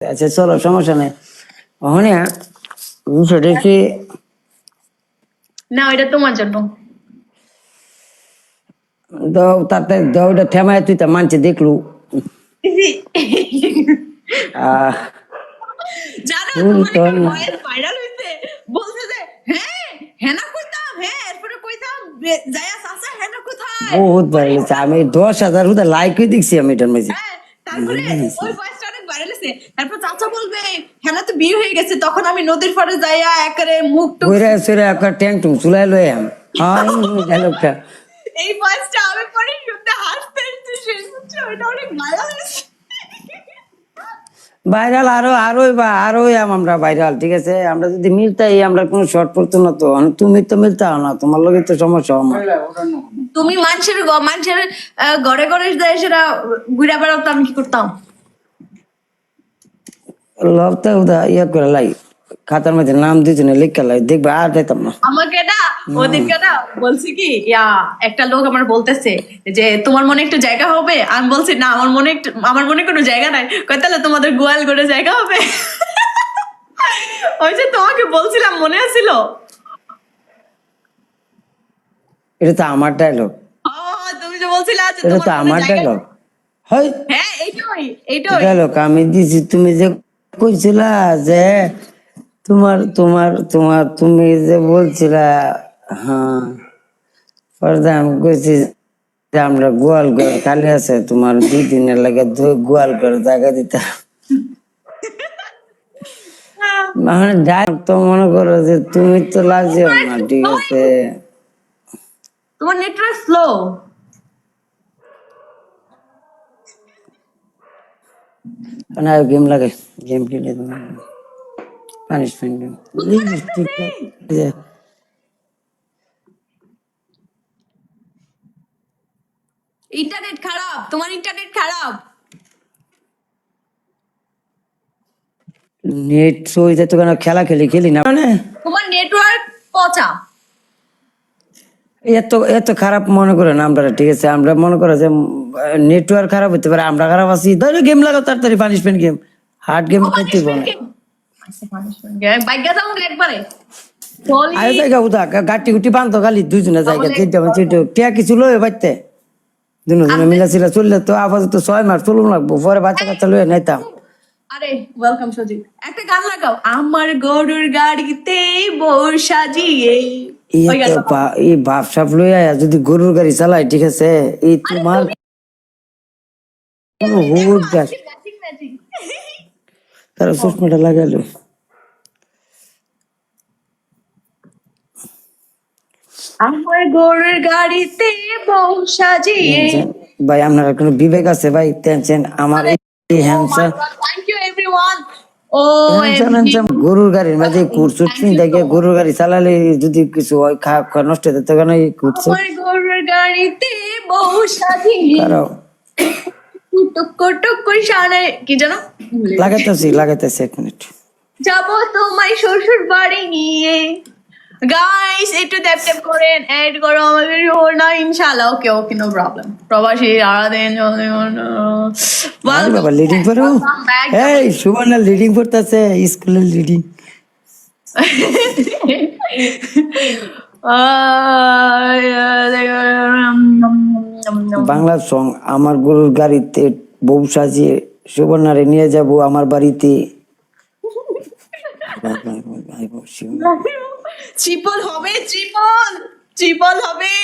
আচ্ছা চলো সমস্যা নেই। ওখানে বিষয়টা কি না ওইটা তোমার জন্য। দাও তাতে দাওটা থেমায় তুই তা মানছে দেখলু আহ জানো ফুল তোমার তো একটা না। ভয়েস ভাইরাল হইছে, বলছে যে হ্যাঁ হেনা কইতাম, হ্যাঁ এরপরে কইতাম জায়া চাচা হেনা কোথায়। বহুত ভালো হয়েছে, আমি 10,000 লাইক দেখছি আমি এটার মাঝে। হ্যাঁ তারপরে ওই ভয়েসটা অনেক ভাইরাল হইছে, তারপর চাচা বলবে হেনা তো বিয়ে হয়ে গেছে, তখন আমি নদীর পাড়ে যাইয়া একেবারে মুখ টুক বইরা সরে একটা ট্যাং টুং চুলাই লই আম হ্যাঁ ডায়লগটা এই ভয়েসটা আমি পরে শুনতে হাসতে হাসতে শেষ হচ্ছে, ওইটা অনেক ভাইরাল হয়েছে। ভাইরাল আরো আমরা ভাইরাল, ঠিক আছে। আমরা যদি মিলতাই আমরা কোনো শর্ট পড়তো না তো। তুমি তো মিলতাও না, তোমার লগে তো সমস্যা আমার। তুমি মানুষের ঘরে ঘরে যায় সেটা ঘুরে বেড়াতো, আমি কি করতাম? লবটা উদা ইয়া করে লাই, খাতার মধ্যে নাম দুজনে লিখে লাই, দেখবে আর যাইতাম না। আমাকে না ওদিনকে না বলছি কি একটা লোক আমার বলতেছে যে তোমার মনে একটু জায়গা হবে, আমি বলছি না আমার মনে কোনো জায়গা নাই। কয় তাহলে তোমাদের গোয়াল করে জায়গা হবে। ওই যে তোমাকে বলছিলাম মনে আছিল? এটা তো আমার ডায়লগ, ও তুমি যে বলছিলে যে এটা তোমার তো মনে আমার জায়গা ডায়লগ। নেই। হয় হ্যাঁ এইটাই। ডায়লগ আমি দিছি, তুমি যে কইছিলা যে তুমি যে বলছিলা, হ্যাঁ পর্দা আমি কইছি যে আমরা গোয়াল ঘর খালি আছে, তোমার 2 দিনের লাগে গোয়াল ঘর জায়গা দিতা। মানে ডায়লগ তো মনে করো যে তুমি তো লাজেও না, ঠিক আছে। তোমার নেটওয়ার্ক স্লো। না গেম লাগে, গেম খেলে তোমার পানিশমেন্ট গেম ঠিকঠাক। ইন্টারনেট খারাপ, তোমার ইন্টারনেট খারাপ। নেট হয়ে যেত কেন, খেলা খেলি না মানে তোমার নেটওয়ার্ক পচা। এত এত খারাপ মনে করে না আমরা, ঠিক আছে। আমরা মনে করো যে নেটওয়ার্ক খারাপ হতে পারে, আমরা খারাপ আছি, ধরো গেম লাগাও তাড়াতাড়ি, পানিশমেন্ট গেম, হার্ড গেম খেলতে না। বাইকা যাও একবারে আয়ো জায়গা উদা গাটি গুটি বান্ধ খালি দুজনে জায়গা যেতে টিয়া কিছু লয়ে বাড়তে দুজনে মিলা ছিলা চললে তো আপাতত 6 মাস চলুন লাগবো, পরে বাচ্চা কাচ্চা লয়ে নাইতাম। আরে ওয়েলকাম সজিব, একটা গান লাগাও, আমার গরুর গাড়িতে বউ সাজিয়ে। ওই গানটা এই বাপ সাপ লইয়া যদি গরুর গাড়ি চালাই, ঠিক আছে, এই তোমার কোনো হুট গাছ ম্যাচিং। তারা চশমাটা লাগালো। আমার গরুর গাড়িতে বউ সাজিয়ে। ভাই আপনার কোনো বিবেক আছে ভাই? টেনশন আমার এই হ্যান্ডসাম থ্যাংক ইউ এভরিওয়ান। ও হ্যান্ডসাম গরুর গাড়ির মাঝে কুরসুট দেখে গরুর গাড়ি চালালে যদি কিছু হয়, খা নষ্ট হতে তখন এই কুরসুট আমার গরুর গাড়িতে বউ সাজিয়ে কারো টুকুর টুকুর শানে কি জানো লাগাইতেছি 1 মিনিট। যাব তোমায় শ্বশুর বাড়ি নিয়ে। গাইস একটু ট্যাপ ট্যাপ করেন, এড করো আমাদের না ইনশাআল্লাহ। ওকে ওকে নো প্রবলেম। প্রবাসী আরাধেন আরে বাবা লিডিং করো, এই সুবর্ণা লিডিং করতেছে, স্কুলের লিডিং। বাংলা সং আমার গরুর গাড়িতে বউ সাজিয়ে সুবর্ণারে নিয়ে যাব আমার বাড়িতে। ট্রিপল হবে, ট্রিপল হবে।